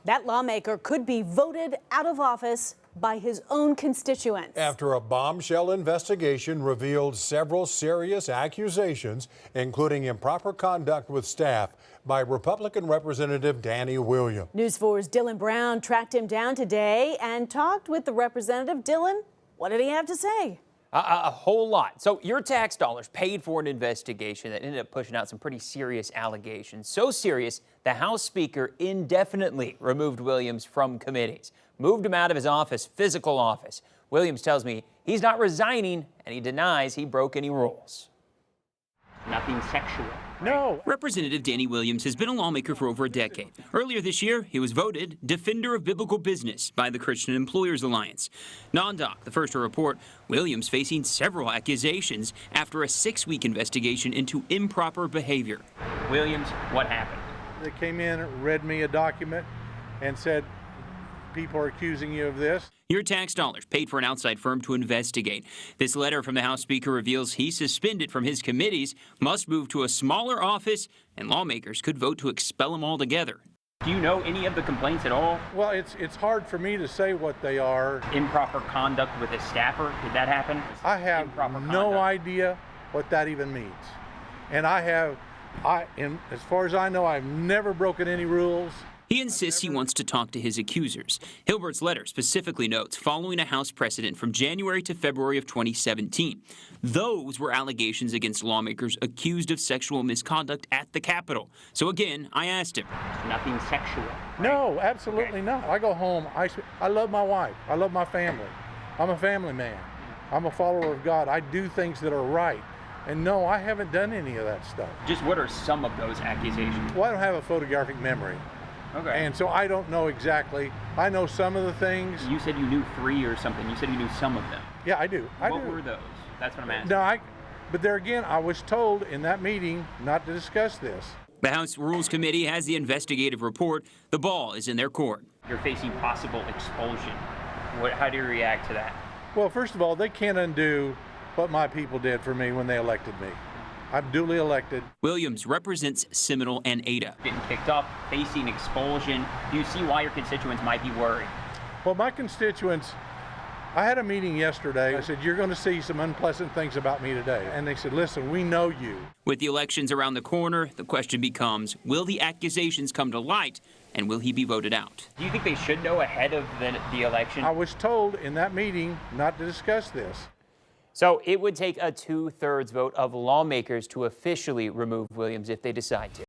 That lawmaker could be voted out of office by his own constituents. After a bombshell investigation revealed several serious accusations, including improper conduct with staff by Republican Representative Danny Williams. News 4's Dylan Brown tracked him down today and talked with the representative. Dylan, what did he have to say? A whole lot. So your tax dollars paid for an investigation that ended up pushing out some pretty serious allegations. So serious, the House Speaker indefinitely removed Williams from committees, moved him out of his office, physical office. Williams tells me he's not resigning, and he denies he broke any rules. Nothing sexual. No. Representative Danny Williams has been a lawmaker for over a decade. Earlier this year, he was voted Defender of Biblical Business by the Christian Employers Alliance. Non-doc, the first to report, Williams facing several accusations after a 6-week investigation into improper behavior. Williams, what happened? They came in, read me a document, and said, people are accusing you of this. Your tax dollars paid for an outside firm to investigate. This letter from the House Speaker reveals he's suspended from his committees, must move to a smaller office, and lawmakers could vote to expel him altogether. Do you know any of the complaints at all? Well, it's hard for me to say what they are. Improper conduct with a staffer, did that happen? I have Improper no conduct. idea what that even means. And as far as I know, I've never broken any rules. He insists he wants to talk to his accusers. Hilbert's letter specifically notes following a House precedent from January to February of 2017. Those were allegations against lawmakers accused of sexual misconduct at the Capitol. So again, I asked him. Nothing sexual. Right? No, absolutely not. I go home, I love my wife, I love my family. I'm a family man. I'm a follower of God. I do things that are right. And no, I haven't done any of that stuff. Just what are some of those accusations? Well, I don't have a photographic memory. Okay. And so I don't know exactly. I know some of the things. You said you knew 3 or something. You said you knew some of them. Yeah, I do. What were those? That's what I'm asking. No, but there again, I was told in that meeting not to discuss this. The House Rules Committee has the investigative report. The ball is in their court. You're facing possible expulsion. How do you react to that? Well, first of all, they can't undo what my people did for me when they elected me. I'm duly elected. Williams represents Seminole and Ada. Getting kicked up, facing expulsion. Do you see why your constituents might be worried? Well, my constituents, I had a meeting yesterday. I said, you're going to see some unpleasant things about me today. And they said, listen, we know you. With the elections around the corner, the question becomes, will the accusations come to light and will he be voted out? Do you think they should know ahead of the election? I was told in that meeting not to discuss this. So it would take a 2/3 vote of lawmakers to officially remove Williams if they decide to.